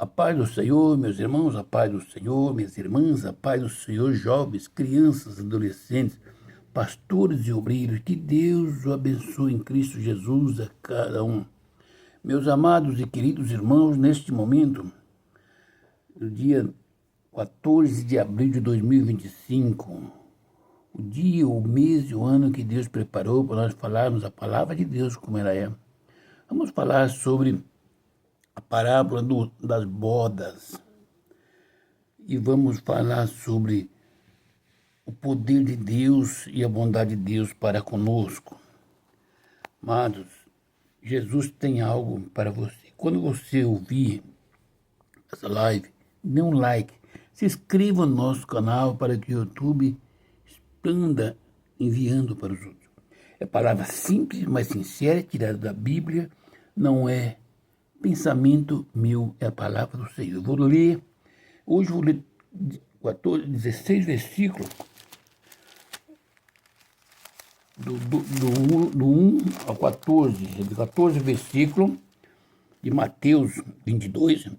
A paz do Senhor, meus irmãos, a paz do Senhor, minhas irmãs, a paz do Senhor, jovens, crianças, adolescentes, pastores e obreiros, que Deus o abençoe em Cristo Jesus a cada um. Meus amados e queridos irmãos, neste momento, no dia 14 de abril de 2025, o dia, o mês e o ano que Deus preparou para nós falarmos a palavra de Deus como ela é. Vamos falar sobre a parábola das bodas e vamos falar sobre o poder de Deus e a bondade de Deus para conosco. Amados, Jesus tem algo para você. Quando você ouvir essa live, dê um like, se inscreva no nosso canal para que o YouTube expanda enviando para os outros. É palavra simples, mas sincera, tirada da Bíblia, não é pensamento meu, é a palavra do Senhor. Eu vou ler, hoje vou ler 16 versículos, do 1 ao 14, 14 versículos de Mateus 22.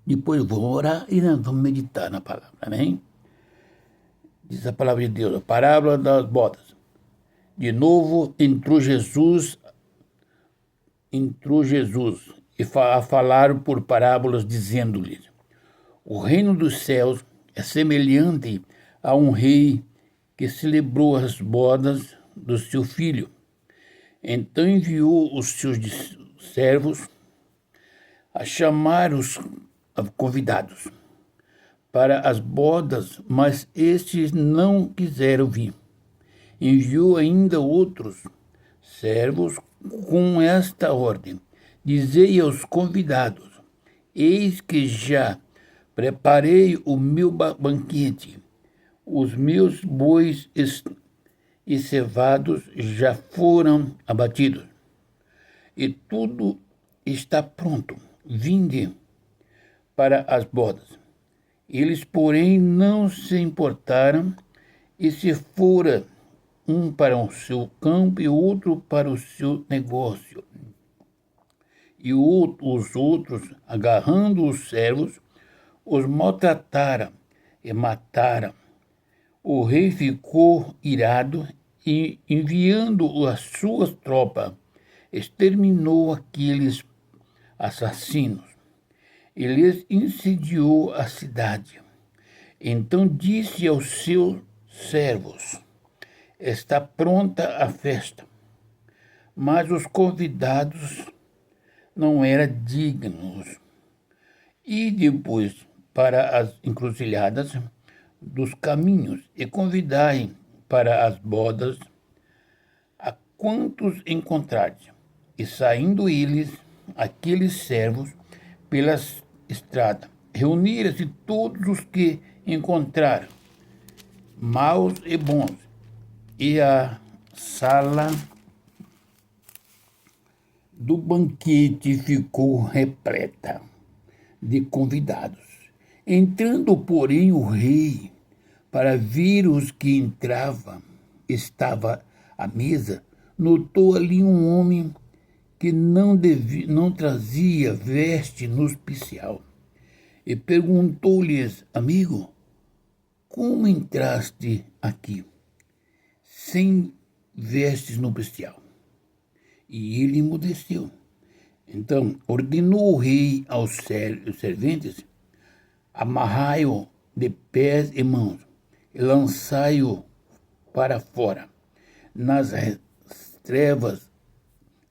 Depois eu vou orar e nós vamos meditar na palavra, amém? Diz a palavra de Deus, a parábola das bodas. De novo entrou Jesus a falar por parábolas, dizendo-lhes: o reino dos céus é semelhante a um rei que celebrou as bodas do seu filho. Então enviou os seus servos a chamar os convidados para as bodas, mas estes não quiseram vir. Enviou ainda outros servos com esta ordem: dizei aos convidados: eis que já preparei o meu banquete, os meus bois e cevados já foram abatidos, e tudo está pronto. Vinde para as bodas. Eles, porém, não se importaram, e se fora um para o seu campo e outro para o seu negócio. E os outros, agarrando os servos, os maltrataram e mataram. O rei ficou irado e, enviando as suas tropas, exterminou aqueles assassinos e lhes incendiou a cidade. Então disse aos seus servos: está pronta a festa. Mas os convidados não eram dignos. E depois para as encruzilhadas dos caminhos e convidai para as bodas a quantos encontrardes. E saindo eles, aqueles servos, pelas estradas, reuniram-se todos os que encontraram, maus e bons, e a sala do banquete ficou repleta de convidados. Entrando, porém, o rei, para ver os que entravam, estava à mesa, notou ali um homem que não trazia veste nupcial, e perguntou-lhes: amigo, como entraste aqui sem vestes nupcial? E ele emudeceu. Então ordenou o rei aos serventes: amarrai-o de pés e mãos e lançai-o para fora, nas trevas.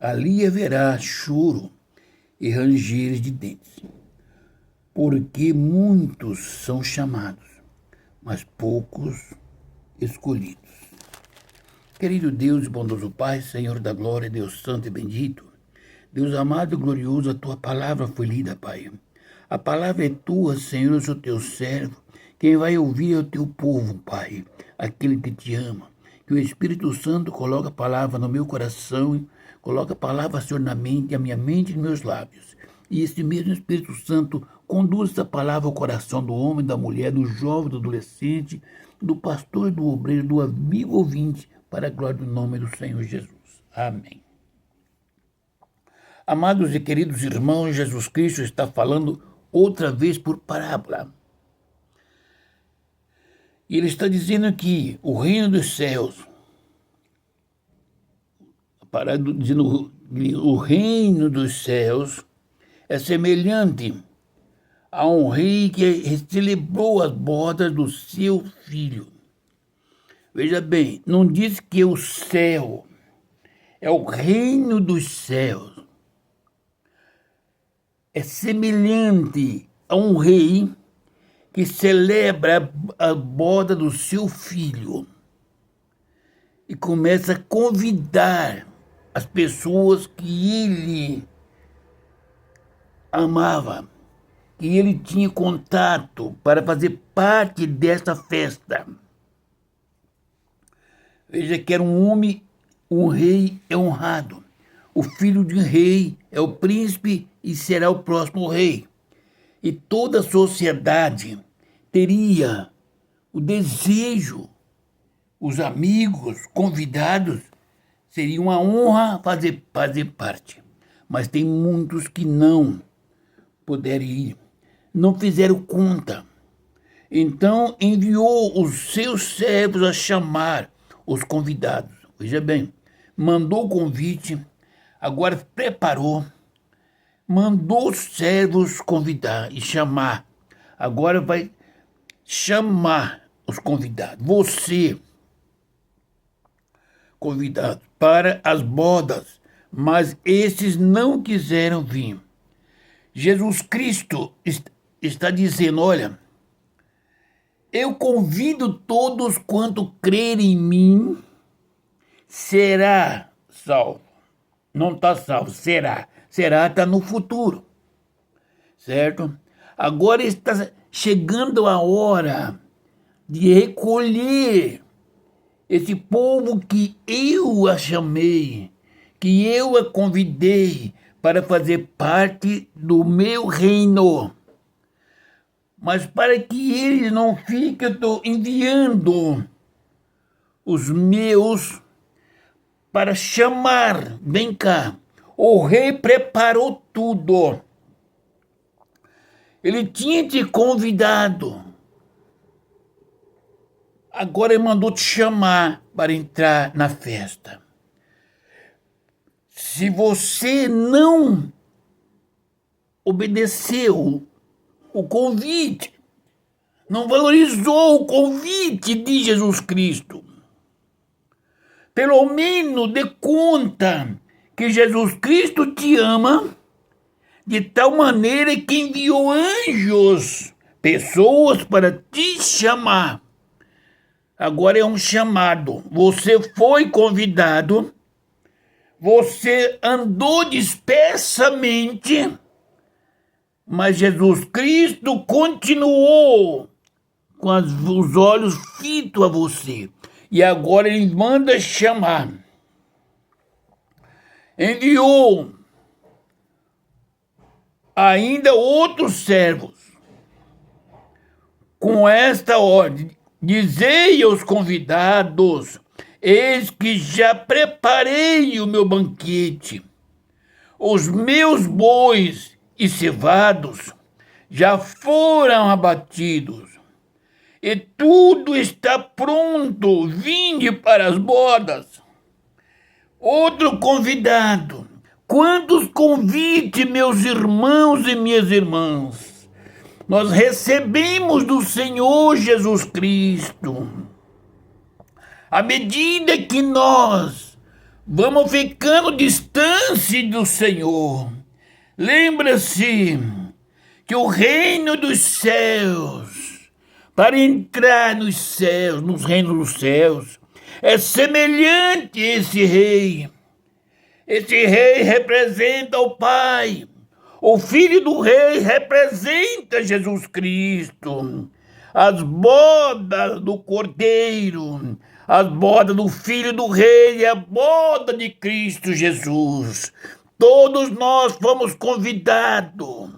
Ali haverá choro e ranger de dentes, porque muitos são chamados, mas poucos escolhidos. Querido Deus e bondoso Pai, Senhor da glória, Deus santo e bendito, Deus amado e glorioso, a tua palavra foi lida, Pai. A palavra é tua, Senhor, eu sou teu servo. Quem vai ouvir é o teu povo, Pai, aquele que te ama. Que o Espírito Santo coloque a palavra no meu coração, coloque a palavra, Senhor, na mente, a minha mente e nos meus lábios. E esse mesmo Espírito Santo conduz essa palavra ao coração do homem, da mulher, do jovem, do adolescente, do pastor, do obreiro, do amigo ouvinte, para a glória do nome do Senhor Jesus. Amém. Amados e queridos irmãos, Jesus Cristo está falando outra vez por parábola. E ele está dizendo que o reino dos céus, dizendo o reino dos céus é semelhante a um rei que celebrou as bodas do seu filho. Veja bem, não diz que o céu é o reino dos céus. É semelhante a um rei que celebra a boda do seu filho e começa a convidar as pessoas que ele amava, que ele tinha contato para fazer parte desta festa. Veja que era um homem, um rei é honrado. O filho de um rei é o príncipe e será o próximo rei. E toda a sociedade teria o desejo, os amigos, convidados, seria uma honra fazer parte. Mas tem muitos que não puderam ir, não fizeram conta. Então enviou os seus servos a chamar os convidados. Veja bem, mandou o convite, agora preparou, mandou os servos convidar e chamar. Agora vai chamar os convidados. Você, convidado para as bodas, mas esses não quiseram vir. Jesus Cristo está dizendo, olha, eu convido todos quanto crerem em mim, será salvo. Não está salvo, será. Será está no futuro, certo? Agora está chegando a hora de recolher esse povo que eu a chamei, que eu a convidei para fazer parte do meu reino. Mas para que eles não fiquem, eu estou enviando os meus para chamar. Vem cá, o rei preparou tudo. Ele tinha te convidado. Agora ele mandou te chamar para entrar na festa. Se você não obedeceu o convite, não valorizou o convite de Jesus Cristo, pelo menos dê conta que Jesus Cristo te ama de tal maneira que enviou anjos, pessoas para te chamar. Agora é um chamado. Você foi convidado, você andou dispersamente, mas Jesus Cristo continuou com os olhos fitos a você. E agora ele manda chamar. Enviou ainda outros servos com esta ordem: dizei aos convidados, eis que já preparei o meu banquete. Os meus bois e cevados já foram abatidos, e tudo está pronto, vinde para as bodas. Outro convidado: quantos convites, meus irmãos e minhas irmãs, nós recebemos do Senhor Jesus Cristo. À medida que nós vamos ficando distante do Senhor, lembra-se que o reino dos céus, para entrar nos céus, nos reinos dos céus, é semelhante a esse rei. Esse rei representa o Pai. O Filho do Rei representa Jesus Cristo. As bodas do Cordeiro, as bodas do Filho do Rei e a boda de Cristo Jesus. Todos nós fomos convidados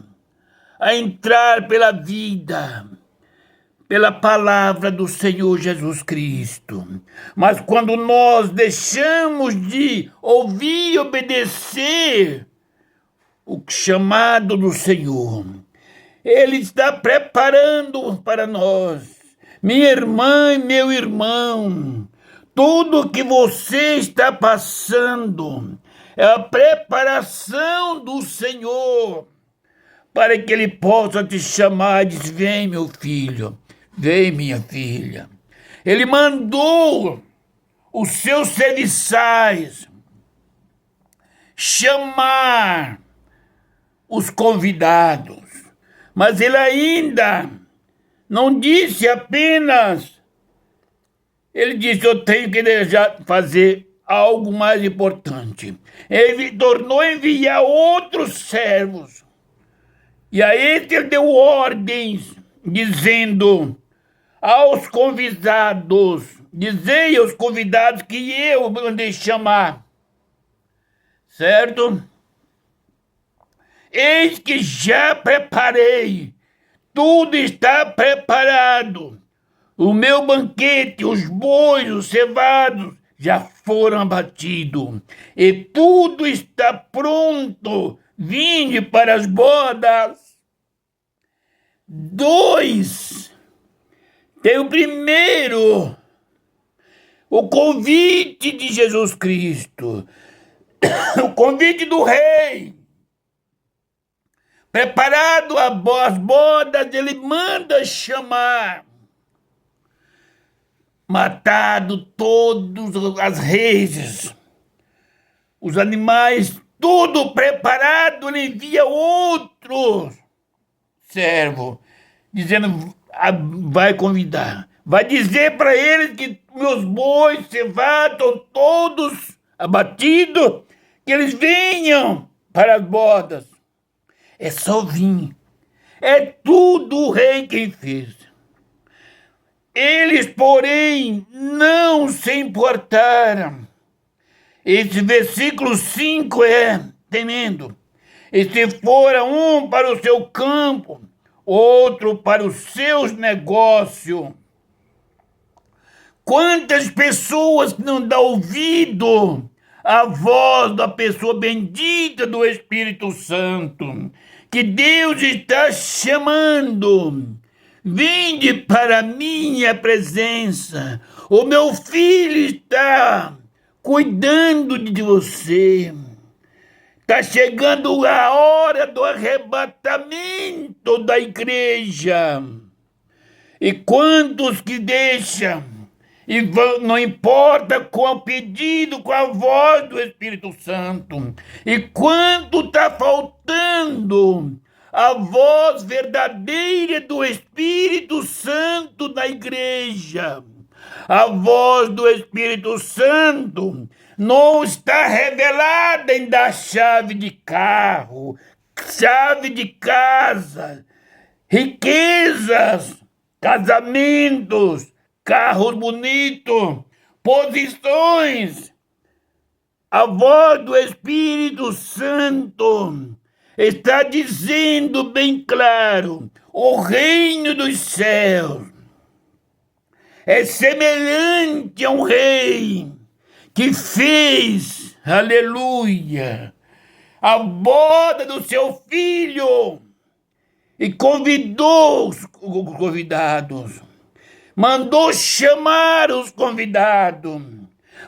a entrar pela vida, pela palavra do Senhor Jesus Cristo. Mas quando nós deixamos de ouvir e obedecer o chamado do Senhor. Ele está preparando para nós. Minha irmã e meu irmão, tudo que você está passando é a preparação do Senhor para que Ele possa te chamar e dizer: vem, meu filho, vem, minha filha. Ele mandou os seus serviçais chamar os convidados, mas Ele ainda não disse apenas, Ele disse: eu tenho que fazer algo mais importante. Ele tornou a enviar outros servos. E a este ele deu ordens, dizendo aos convidados, dizei aos convidados que eu mandei chamar, certo? Eis que já preparei, tudo está preparado. O meu banquete, os bois, os cevados já foram abatidos. E tudo está pronto. Vinde para as bodas. 2. Tem o primeiro, o convite de Jesus Cristo. O convite do rei. Preparado as bodas, ele manda chamar. Matado todas as redes, os animais, tudo preparado, ele envia outro servo, dizendo: vai convidar, vai dizer para eles que meus bois cevados estão todos abatidos, que eles venham para as bodas. É só vir, é tudo o rei quem fez. Eles, porém, não se importaram. Esse versículo 5 é tremendo. E se fora um para o seu campo, outro para os seus negócios. Quantas pessoas não dão ouvido à voz da pessoa bendita do Espírito Santo, que Deus está chamando. Vinde para a minha presença. O meu filho está cuidando de você. Está chegando a hora do arrebatamento da igreja. E quantos que deixam, e não importa com o pedido, com a voz do Espírito Santo. E quanto está faltando a voz verdadeira do Espírito Santo na igreja. A voz do Espírito Santo não está revelada em dar chave de carro, chave de casa, riquezas, casamentos, carros bonitos, posições. A voz do Espírito Santo está dizendo bem claro: o reino dos céus é semelhante a um rei que fez, aleluia, a boda do seu filho e convidou os convidados, mandou chamar os convidados,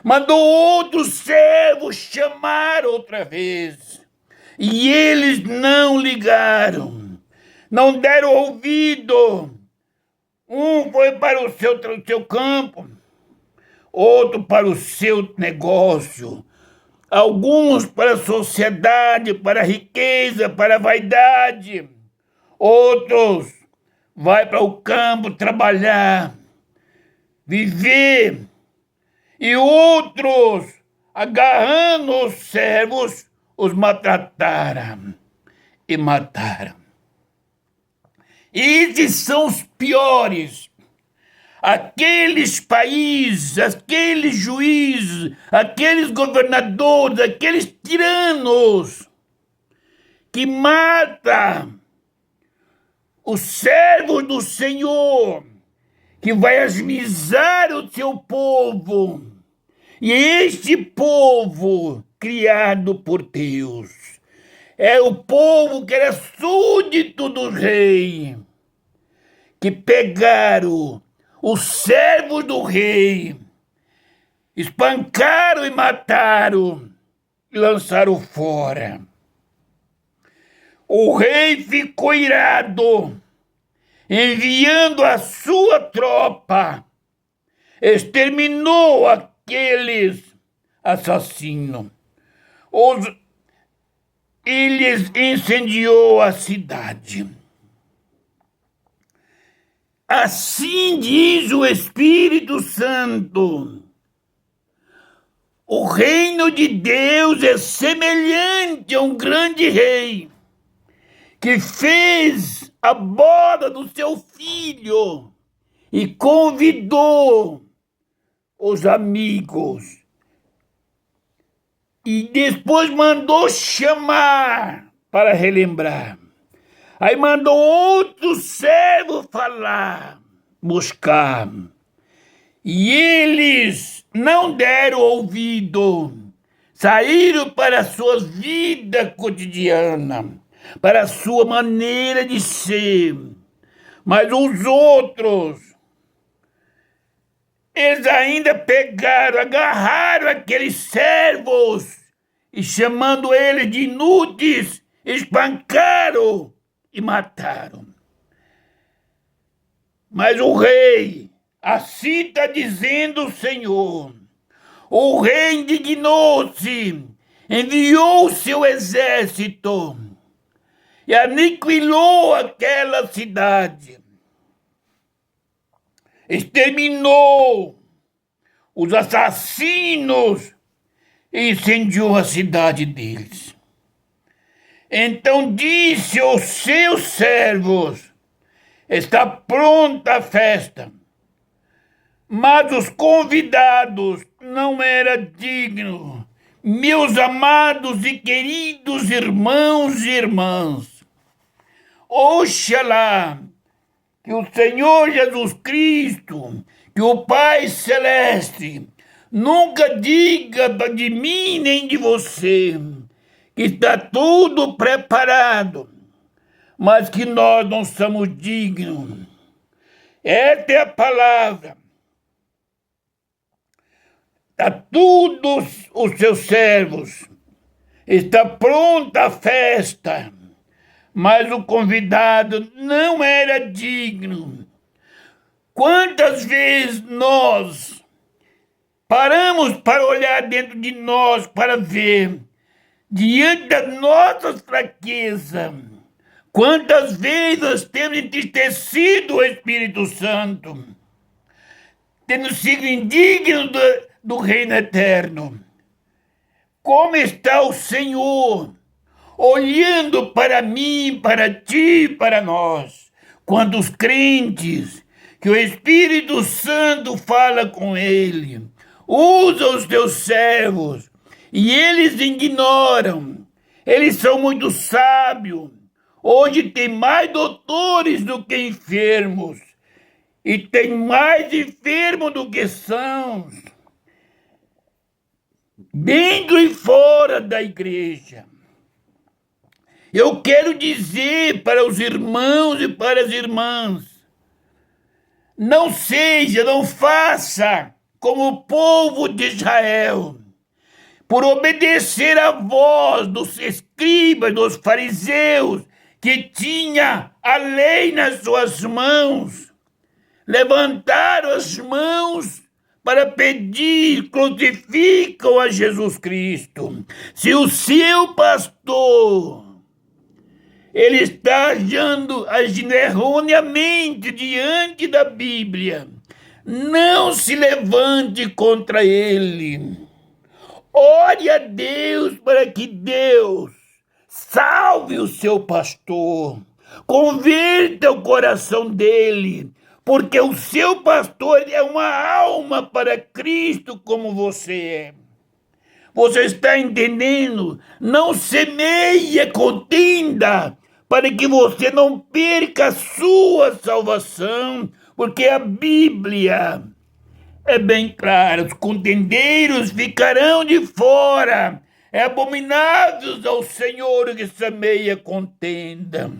mandou outros servos chamar outra vez. E eles não ligaram, não deram ouvido. Um foi para o seu campo, outro para o seu negócio, alguns para a sociedade, para a riqueza, para a vaidade. Outros vai para o campo trabalhar, viver. E outros, agarrando os servos, os maltrataram e mataram. Esses são os piores. Aqueles países, aqueles juízes, aqueles governadores, aqueles tiranos que matam os servos do Senhor, que vai ajuizar o seu povo. E este povo criado por Deus Era o povo que era súdito do rei, que pegaram os servos do rei, espancaram e mataram e lançaram fora. O rei ficou irado, enviando a sua tropa, exterminou aqueles assassinos. Eles incendiou a cidade. Assim diz o Espírito Santo: o reino de Deus é semelhante a um grande rei que fez a boda do seu filho e convidou os amigos. E depois mandou chamar para relembrar. Aí mandou outro servo falar, buscar. E eles não deram ouvido. Saíram para a sua vida cotidiana, para a sua maneira de ser. Mas os outros, eles ainda pegaram, agarraram aqueles servos e, chamando eles de inúteis, espancaram e mataram. Mas o rei, assim está dizendo o Senhor, o rei indignou-se, enviou o seu exército e aniquilou aquela cidade. Exterminou os assassinos e incendiou a cidade deles. Então disse aos seus servos: está pronta a festa. Mas os convidados não eram dignos. Meus amados e queridos irmãos e irmãs, oxalá que o Senhor Jesus Cristo, que o Pai Celeste, nunca diga de mim nem de você que está tudo preparado, mas que nós não somos dignos. Esta é a palavra. Está tudo os seus servos, está pronta a festa, mas o convidado não era digno. Quantas vezes nós paramos para olhar dentro de nós, para ver, diante das nossas fraquezas, quantas vezes nós temos entristecido o Espírito Santo, tendo sido indignos do reino eterno. Como está o Senhor olhando para mim, para ti, para nós, quando os crentes, que o Espírito Santo fala com ele, usa os teus servos, e eles ignoram, eles são muito sábios. Hoje tem mais doutores do que enfermos, e tem mais enfermos do que sãos, dentro e fora da igreja. Eu quero dizer para os irmãos e para as irmãs, não faça como o povo de Israel, por obedecer à voz dos escribas, dos fariseus, que tinha a lei nas suas mãos, levantaram as mãos para pedir, crucificam a Jesus Cristo. Se o seu pastor, ele está agindo erroneamente diante da Bíblia, não se levante contra ele. Ore a Deus para que Deus salve o seu pastor, converta o coração dele, porque o seu pastor é uma alma para Cristo como você é. Você está entendendo? Não semeie contenda para que você não perca a sua salvação, porque a Bíblia é bem clara: os contendeiros ficarão de fora, É abominável ao Senhor que semeia contenda.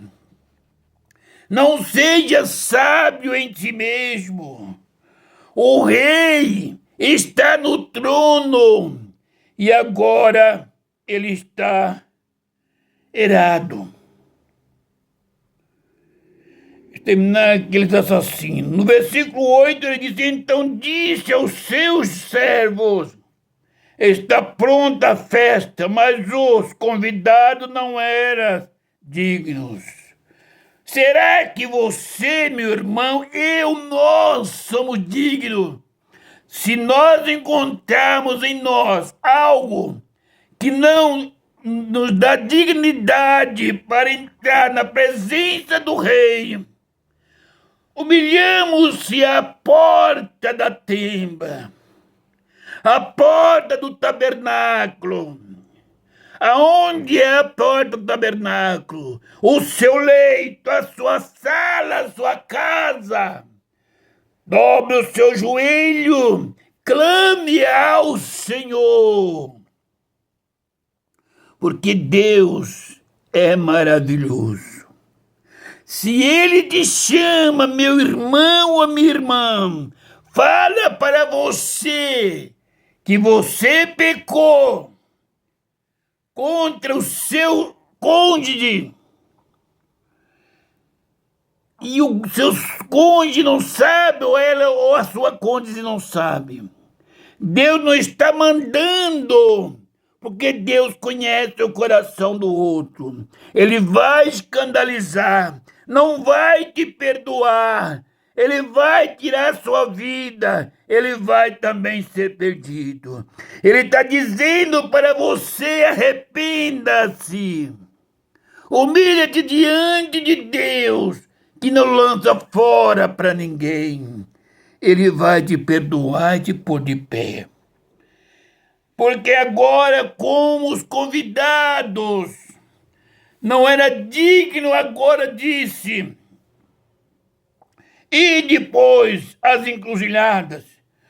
Não seja sábio em ti mesmo. O rei está no trono e agora ele está irado. Terminar aqueles assassinos. No versículo 8 ele diz: então disse aos seus servos: está pronta a festa, mas os convidados não eram dignos. Será que você, meu irmão, nós somos dignos? Se nós encontrarmos em nós algo que não nos dá dignidade para entrar na presença do rei, humilhamos-se à porta da tenda, à porta do tabernáculo. Aonde é a porta do tabernáculo? O seu leito, a sua sala, a sua casa. Dobre o seu joelho, clame ao Senhor, porque Deus é maravilhoso. Se Ele te chama, meu irmão ou minha irmã, fala para você que você pecou contra o seu cônjuge e o seu cônjuge não sabe, ou ela ou a sua cônjuge não sabe. Deus não está mandando, porque Deus conhece o coração do outro. Ele vai escandalizar, não vai te perdoar, ele vai tirar sua vida, ele vai também ser perdido. Ele está dizendo para você: arrependa-se, humilha-te diante de Deus, que não lança fora para ninguém. Ele vai te perdoar e te pôr de pé. Porque agora, como os convidados não era digno, agora disse: e depois as encruzilhadas,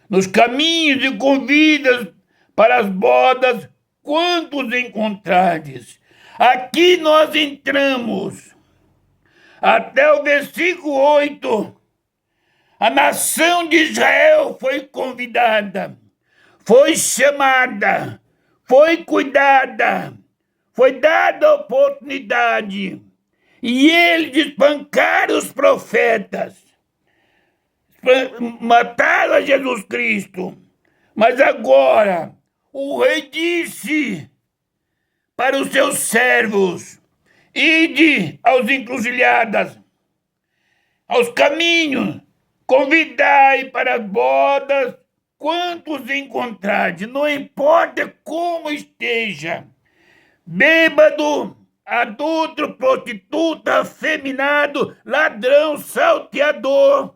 nos caminhos e convidas para as bodas, quantos encontrardes. Aqui nós entramos até o versículo 8. A nação de Israel foi convidada, foi chamada, foi cuidada, foi dada a oportunidade. E eles espancaram os profetas, mataram a Jesus Cristo. Mas agora o rei disse para os seus servos: ide aos encruzilhadas, aos caminhos, convidai para as bodas quantos encontrardes, não importa como esteja, bêbado, adulto, prostituta, afeminado, ladrão, salteador,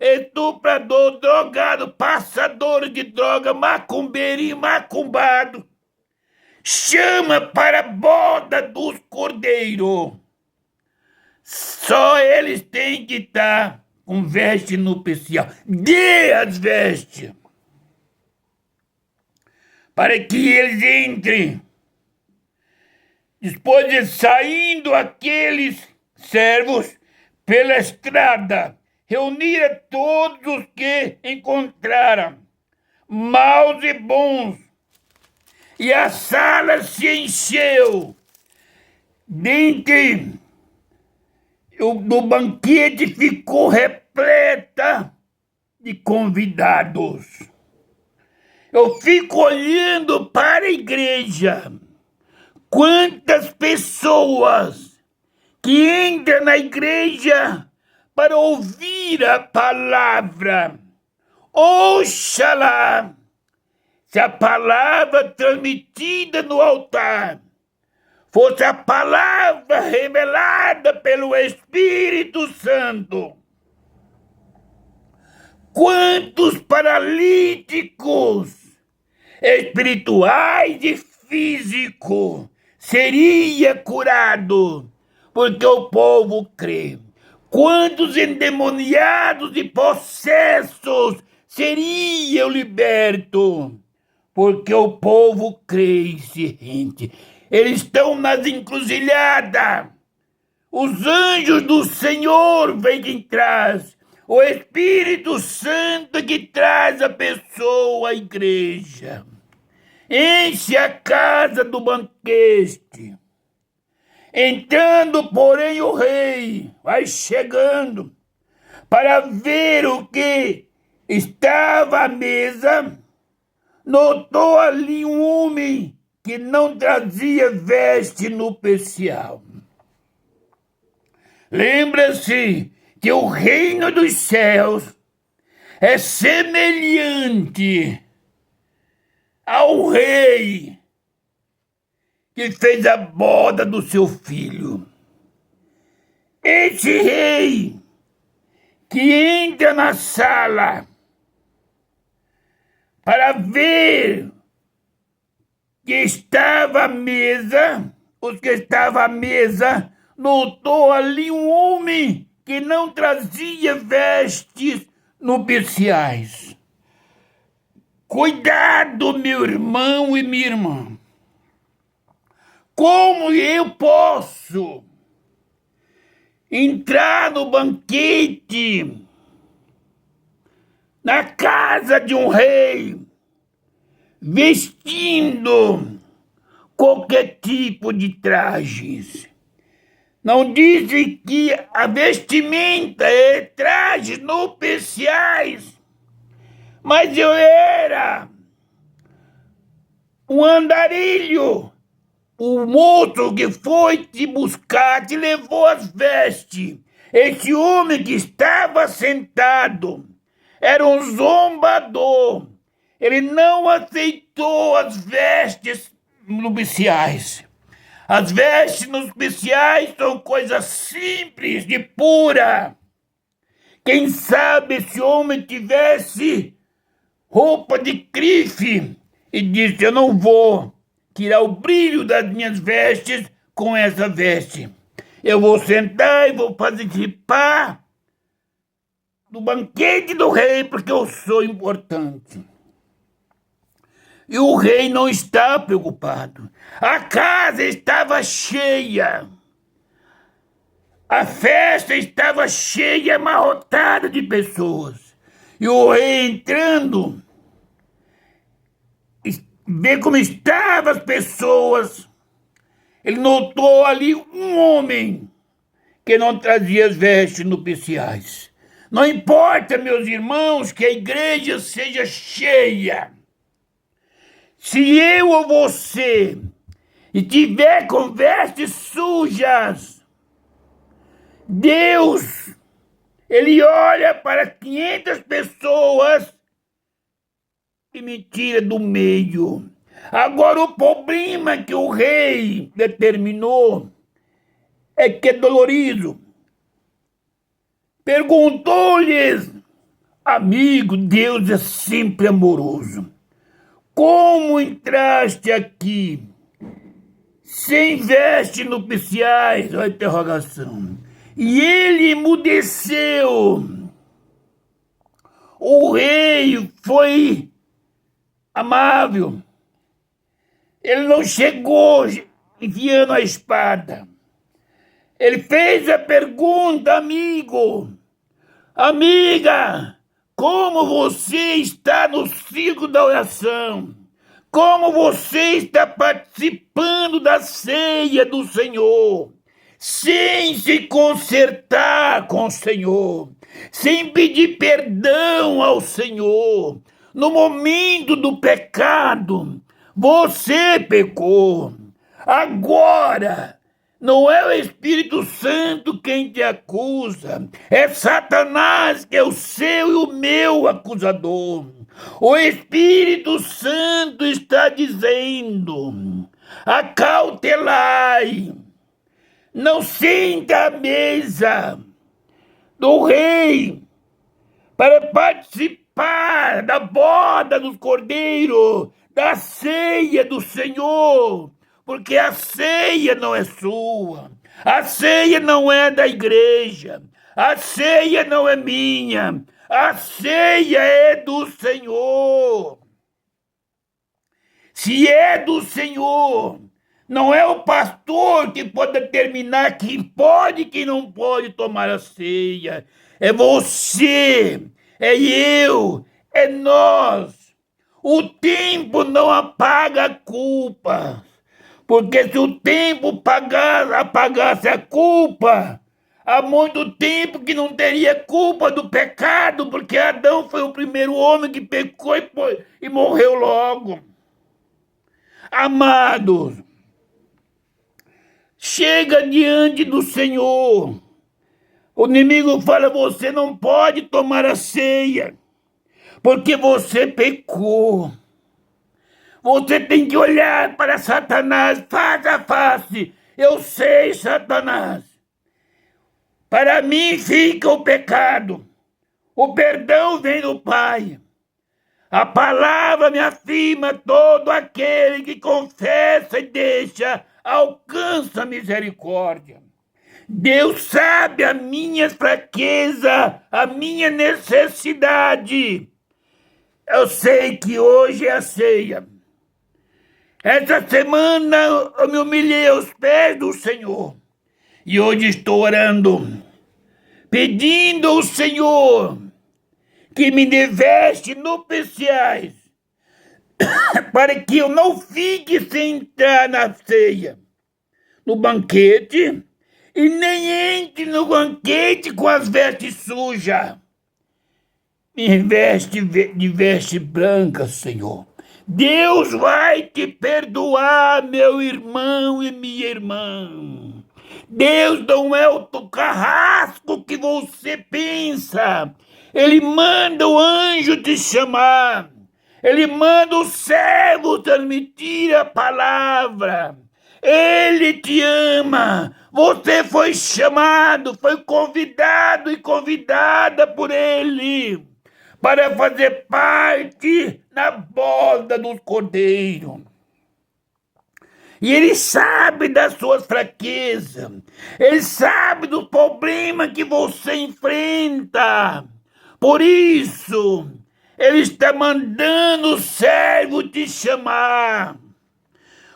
estuprador, drogado, passador de droga, macumbeiro e macumbado, chama para a boda dos cordeiros. Só eles têm que estar com veste nupcial. Dê as vestes para que eles entrem. Depois de saindo aqueles servos pela estrada, reuniram todos os que encontraram, maus e bons, e a sala se encheu. Dentre do banquete ficou repleta de convidados. Eu fico olhando para a igreja. Quantas pessoas que entram na igreja para ouvir a palavra. Oxalá, se a palavra transmitida no altar fosse a palavra revelada pelo Espírito Santo. Quantos paralíticos espirituais e físicos seria curado, porque o povo crê. Quantos endemoniados e possessos seriam libertos, porque o povo crê e se rende. Eles estão nas encruzilhadas. Os anjos do Senhor vêm quem traz. O Espírito Santo que traz a pessoa à igreja. Enche a casa do banquete. Entrando, porém, o rei vai chegando para ver o que estava à mesa. Notou ali um homem que não trazia veste nupcial. Lembra-se que o reino dos céus é semelhante ao rei que fez a boda do seu filho. Esse rei que entra na sala para ver que estava à mesa, os que estavam à mesa, notou ali um homem que não trazia vestes nupciais. Cuidado, meu irmão e minha irmã. Como eu posso entrar no banquete, na casa de um rei, vestindo qualquer tipo de trajes? Não dizem que a vestimenta é trajes nupciais, mas eu era um andarilho. O moço que foi te buscar te levou as vestes. Esse homem que estava sentado era um zombador. Ele não aceitou as vestes nupciais. As vestes nupciais são coisas simples e pura. Quem sabe esse homem tivesse roupa de grife e disse: eu não vou tirar o brilho das minhas vestes com essa veste. Eu vou sentar e vou participar do banquete do rei porque eu sou importante. E o rei não está preocupado. A casa estava cheia. A festa estava cheia, amarrotada de pessoas. E o rei entrando, vê como estavam as pessoas. Ele notou ali um homem que não trazia as vestes nupciais. Não importa, meus irmãos, que a igreja seja cheia. Se eu ou você estiver com vestes sujas, Deus, Ele olha para 500 pessoas e me tira do meio. Agora o problema que o rei determinou é que é dolorido. Perguntou-lhes: amigo, Deus é sempre amoroso. Como entraste aqui sem vestes nupciais? Olha a interrogação. E ele emudeceu. O rei foi amável. Ele não chegou enfiando a espada. Ele fez a pergunta: amigo, amiga, como você está no ciclo da oração? Como você está participando da ceia do Senhor? Sem se consertar com o Senhor, sem pedir perdão ao Senhor. No momento do pecado, você pecou. Agora, não é o Espírito Santo quem te acusa, é Satanás que é o seu e o meu acusador. O Espírito Santo está dizendo: acautelai, não senta à mesa do rei para participar da boda dos cordeiros, da ceia do Senhor, porque a ceia não é sua, a ceia não é da igreja, a ceia não é minha, a ceia é do Senhor. Se é do Senhor, não é o pastor que pode determinar quem pode e quem não pode tomar a ceia. É você, é eu, é nós. O tempo não apaga a culpa. Porque se o tempo apagasse a culpa, há muito tempo que não teria culpa do pecado, porque Adão foi o primeiro homem que pecou e morreu logo. Amados, chega diante do Senhor. O inimigo fala, você não pode tomar a ceia, porque você pecou. Você tem que olhar para Satanás face a face. Eu sei, Satanás. Para mim fica o pecado. O perdão vem do Pai. A palavra me afirma, todo aquele que confessa e deixa, alcança a misericórdia. Deus sabe a minha fraqueza, a minha necessidade. Eu sei que hoje é a ceia. Essa semana eu me humilhei aos pés do Senhor. E hoje estou orando, pedindo ao Senhor que me dê vestes nupciais, para que eu não fique sem entrar na ceia, no banquete, e nem entre no banquete com as vestes sujas. Me veste de veste branca, Senhor. Deus vai te perdoar, meu irmão e minha irmã. Deus não é o carrasco que você pensa. Ele manda o anjo te chamar. Ele manda o servo transmitir a palavra. Ele te ama. Você foi chamado, foi convidado e convidada por Ele para fazer parte na boda dos cordeiros. E Ele sabe das suas fraquezas. Ele sabe do problema que você enfrenta. Por isso, Ele está mandando o servo te chamar.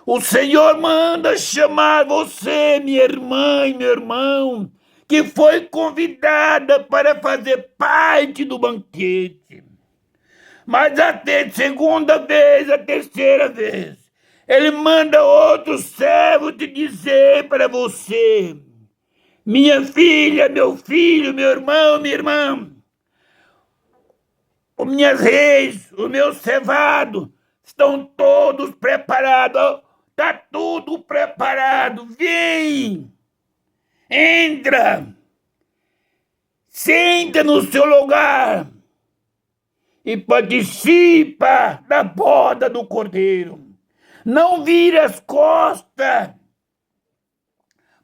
O Senhor manda chamar você, minha irmã e meu irmão, que foi convidada para fazer parte do banquete. Mas a segunda vez, a terceira vez, Ele manda outro servo te dizer para você, minha filha, meu filho, meu irmão, minha irmã, os minhas reis, os meus cevados, estão todos preparados, está tudo preparado, vem, entra, senta no seu lugar e participa da boda do Cordeiro. Não vire as costas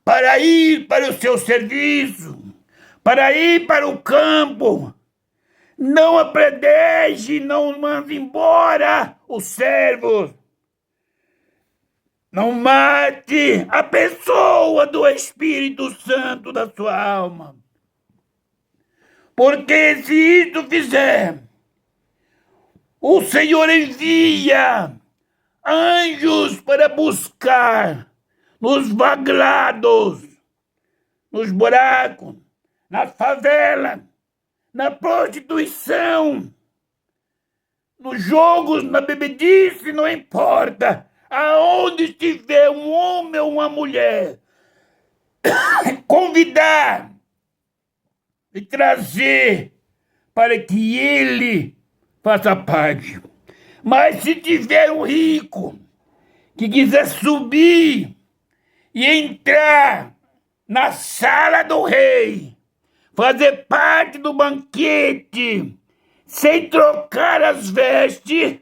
para ir para o seu serviço, para ir para o campo. Não apredeje, não mande embora os servos. Não mate a pessoa do Espírito Santo da sua alma. Porque se isso fizer, o Senhor envia anjos para buscar nos vaglados, nos buracos, nas favelas, na prostituição, nos jogos, na bebedice, não importa. Aonde estiver um homem ou uma mulher, convidar e trazer para que ele faça parte. Mas se tiver um rico que quiser subir e entrar na sala do rei, fazer parte do banquete, sem trocar as vestes,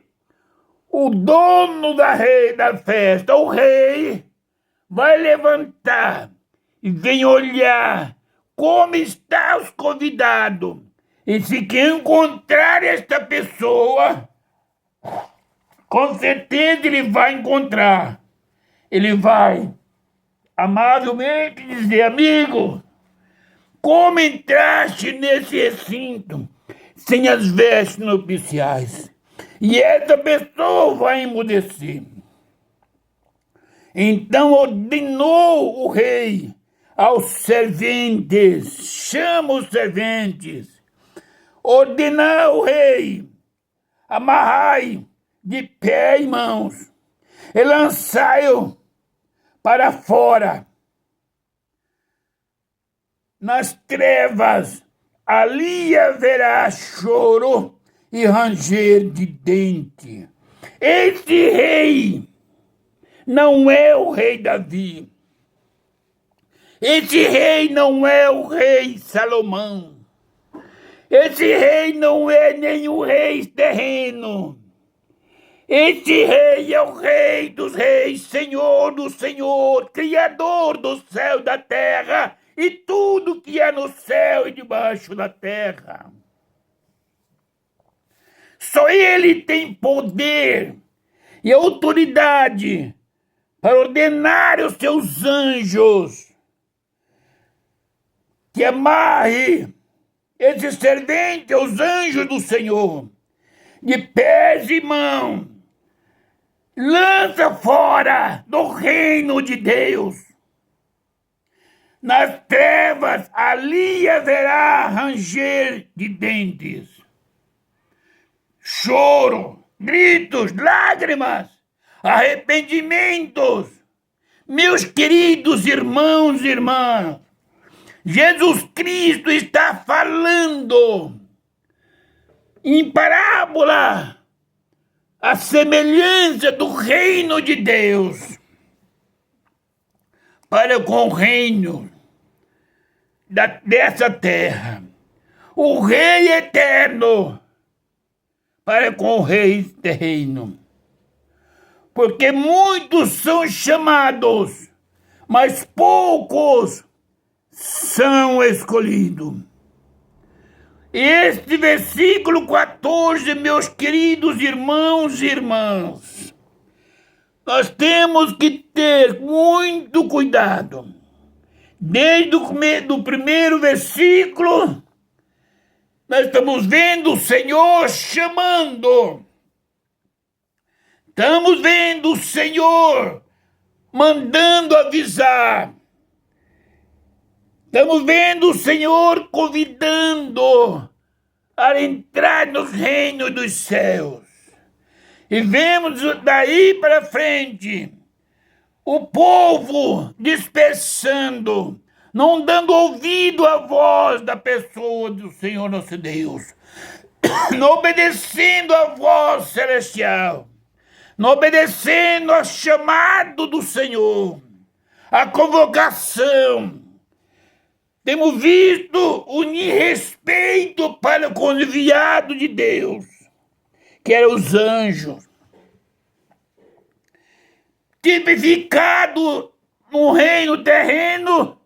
o dono da festa, o rei, vai levantar e vem olhar como estão os convidados. E se quer encontrar esta pessoa, com certeza ele vai encontrar. Ele vai amavelmente dizer, amigo, como entraste nesse recinto sem as vestes nupciais? e essa pessoa vai emudecer. Então ordenou o rei aos serventes, chama os serventes, ordenou o rei, amarrai de pé e mãos, e lançai-o para fora, nas trevas, ali haverá choro e ranger de dente. Esse rei não é o rei Davi. Esse rei não é o rei Salomão. Esse rei não é nenhum rei terreno. Esse rei é o rei dos reis, Senhor do Senhor, Criador do céu e da terra e tudo que é no céu e debaixo da terra. Só ele tem poder e autoridade para ordenar os seus anjos que amarre esse servente aos anjos do Senhor, de pés e mãos, lança fora do reino de Deus. Nas trevas ali haverá ranger de dentes, choro, gritos, lágrimas, arrependimentos. Meus queridos irmãos e irmãs, Jesus Cristo está falando em parábola a semelhança do reino de Deus para com o reino dessa terra. O rei eterno para com o rei terreno. Porque muitos são chamados, mas poucos são escolhidos. Este versículo 14, meus queridos irmãos e irmãs, nós temos que ter muito cuidado. Desde o primeiro versículo, nós estamos vendo o Senhor chamando. Estamos vendo o Senhor mandando avisar. Estamos vendo o Senhor convidando a entrar no reino dos céus. E vemos daí para frente o povo dispersando, não dando ouvido à voz da pessoa do Senhor nosso Deus, não obedecendo à voz celestial, não obedecendo ao chamado do Senhor, à convocação. Temos visto o respeito para com o enviado de Deus, que eram os anjos, tipificado no reino terreno,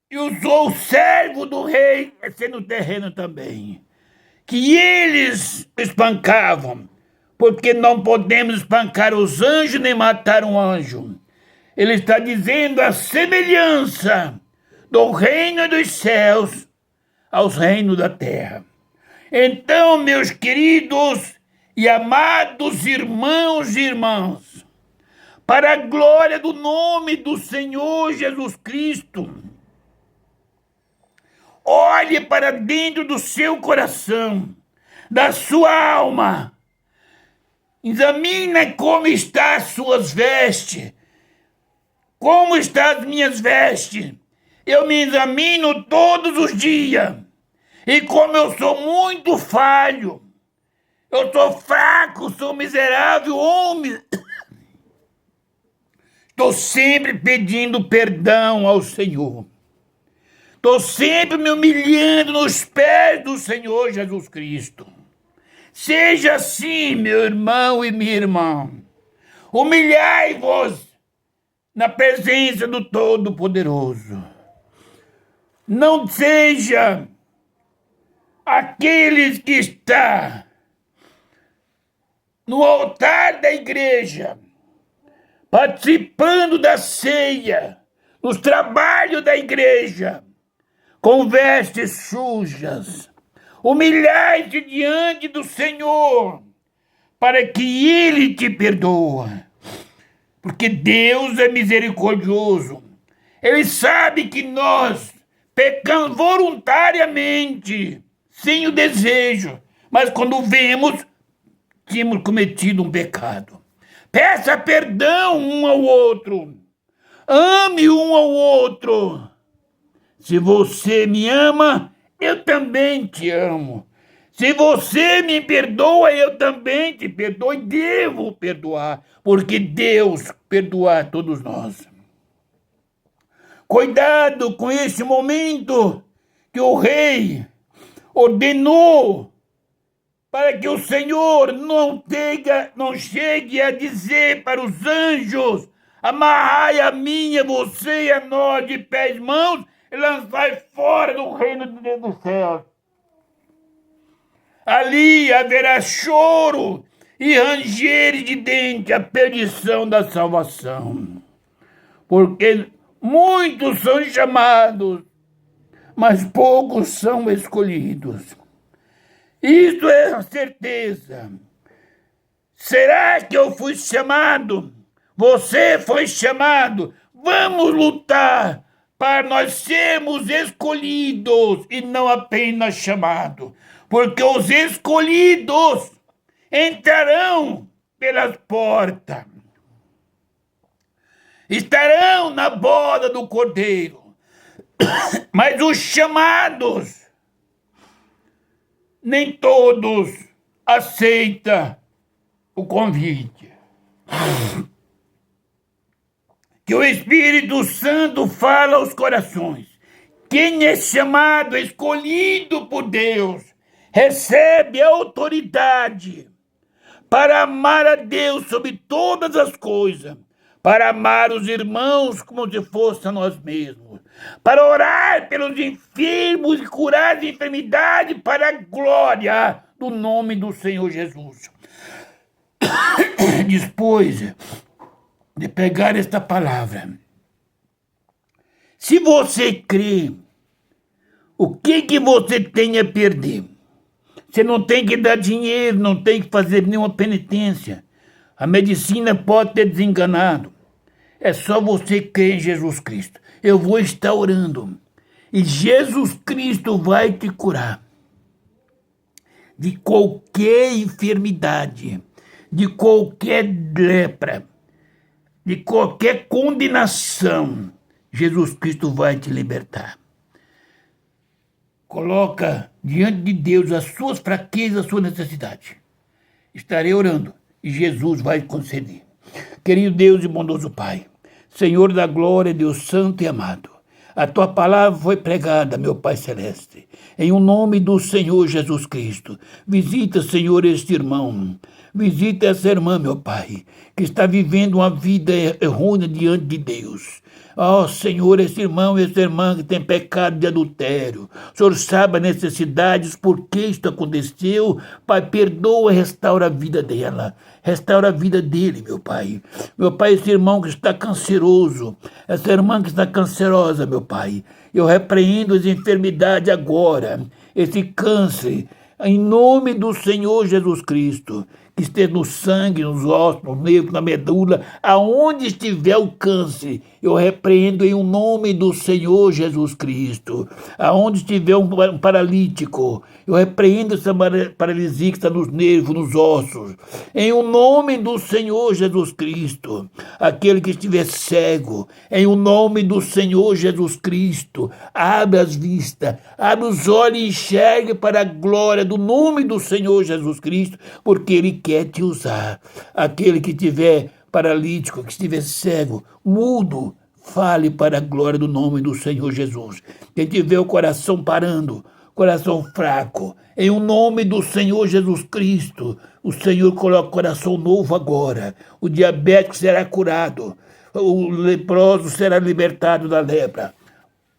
e usou o servo do rei, sendo terreno também, que eles espancavam, porque não podemos espancar os anjos nem matar um anjo. Ele está dizendo a semelhança do reino dos céus aos reinos da terra. Então, meus queridos e amados irmãos e irmãs, para a glória do nome do Senhor Jesus Cristo, olhe para dentro do seu coração, da sua alma, examine como estão as suas vestes, como estão as minhas vestes. Eu me examino todos os dias. E como eu sou muito falho, eu sou fraco, sou miserável homem, estou sempre pedindo perdão ao Senhor. Estou sempre me humilhando nos pés do Senhor Jesus Cristo. Seja assim, meu irmão e minha irmã. Humilhai-vos na presença do Todo-Poderoso. Não seja aqueles que estão no altar da igreja, participando da ceia, nos trabalhos da igreja, com vestes sujas. Humilhai-te diante do Senhor, para que ele te perdoe. Porque Deus é misericordioso. Ele sabe que nós pecamos voluntariamente, sem o desejo. Mas quando vemos, tínhamos cometido um pecado. Peça perdão um ao outro. Ame um ao outro. Se você me ama, eu também te amo. Se você me perdoa, eu também te perdoo e devo perdoar, porque Deus perdoa a todos nós. Cuidado com esse momento que o rei ordenou para que o Senhor não chegue a dizer para os anjos: amarrai a mim, a você e a nós de pés e mãos e lançai fora do reino de Deus do céu. Ali haverá choro e ranger de dente, a perdição da salvação. Porque muitos são chamados, mas poucos são escolhidos. Isto é a certeza. Será que eu fui chamado? Você foi chamado? Vamos lutar para nós sermos escolhidos e não apenas chamados. Porque os escolhidos entrarão pelas portas. Estarão na boda do Cordeiro. Mas os chamados, nem todos aceitam o convite. Que o Espírito Santo fala aos corações. Quem é chamado, escolhido por Deus, recebe a autoridade para amar a Deus sobre todas as coisas, para amar os irmãos como se fossem nós mesmos, para orar pelos enfermos e curar as enfermidades para a glória do nome do Senhor Jesus. Depois de pegar esta palavra, se você crê, o que você tem a perder? Você não tem que dar dinheiro, não tem que fazer nenhuma penitência. A medicina pode ter desenganado. É só você crer em Jesus Cristo. Eu vou estar orando. E Jesus Cristo vai te curar de qualquer enfermidade, de qualquer lepra, de qualquer condenação. Jesus Cristo vai te libertar. Coloca diante de Deus as suas fraquezas, as suas necessidades. Estarei orando e Jesus vai conceder. Querido Deus e bondoso Pai, Senhor da glória, Deus santo e amado, a tua palavra foi pregada, meu Pai Celeste. Em o nome do Senhor Jesus Cristo, visita, Senhor, este irmão. Visita essa irmã, meu Pai, que está vivendo uma vida errônea diante de Deus. Ó Senhor, esse irmão e essa irmã que tem pecado de adultério. O Senhor sabe as necessidades, por que isto aconteceu. Pai, perdoa e restaura a vida dela. Restaura a vida dele, meu Pai. Meu Pai, esse irmão que está canceroso. Essa irmã que está cancerosa, meu Pai. Eu repreendo as enfermidades agora. Esse câncer, em nome do Senhor Jesus Cristo. Que esteja no sangue, nos ossos, no nervo, na medula, aonde estiver o câncer, eu repreendo em o nome do Senhor Jesus Cristo. Aonde estiver um paralítico, eu repreendo essa paralisia que está nos nervos, nos ossos. Em o nome do Senhor Jesus Cristo. Aquele que estiver cego, em o nome do Senhor Jesus Cristo. Abre as vistas, abre os olhos e enxergue para a glória do nome do Senhor Jesus Cristo, porque Ele quer te usar. Aquele que estiver paralítico, que estiver cego, mudo, fale para a glória do nome do Senhor Jesus. Quem tiver o coração parando, coração fraco, em o nome do Senhor Jesus Cristo, o Senhor coloca coração novo agora. O diabético será curado, o leproso será libertado da lepra.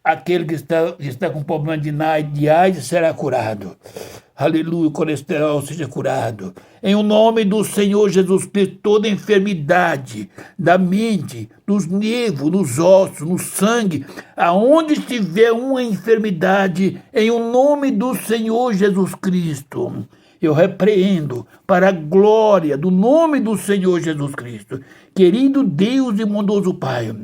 Aquele que está com problema de AIDS será curado. Aleluia, o colesterol seja curado. Em o nome do Senhor Jesus Cristo, toda enfermidade da mente, dos nervos, nos ossos, no sangue, aonde estiver uma enfermidade, em o nome do Senhor Jesus Cristo, Eu repreendo para a glória do nome do Senhor Jesus Cristo. Querido Deus e bondoso Pai,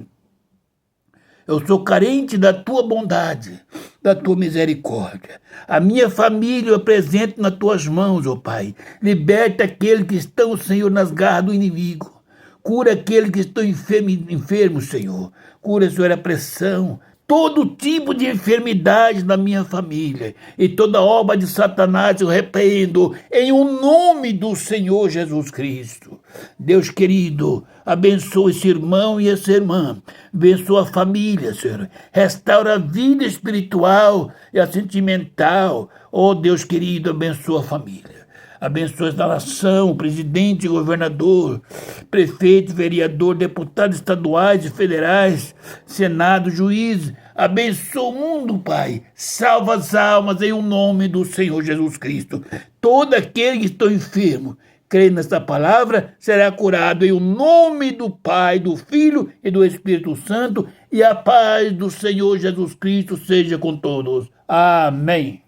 eu sou carente da tua bondade, da tua misericórdia. A minha família eu apresento nas tuas mãos, ó Pai. Liberta aqueles que estão, Senhor, nas garras do inimigo. Cura aqueles que estão enfermos, Senhor. Cura, Senhor, a pressão, todo tipo de enfermidade na minha família. E toda obra de Satanás eu repreendo em o nome do Senhor Jesus Cristo. Deus querido, abençoa esse irmão e essa irmã. Abençoa a família, Senhor. Restaura a vida espiritual e a sentimental. Oh, Deus querido, abençoa a família. Abençoa esta nação, presidente, governador, prefeito, vereador, deputados estaduais e federais, senado, juiz. Abençoa o mundo, Pai. Salva as almas em o nome do Senhor Jesus Cristo. Todo aquele que está enfermo, crê nesta palavra, será curado em o nome do Pai, do Filho e do Espírito Santo. E a paz do Senhor Jesus Cristo seja com todos. Amém.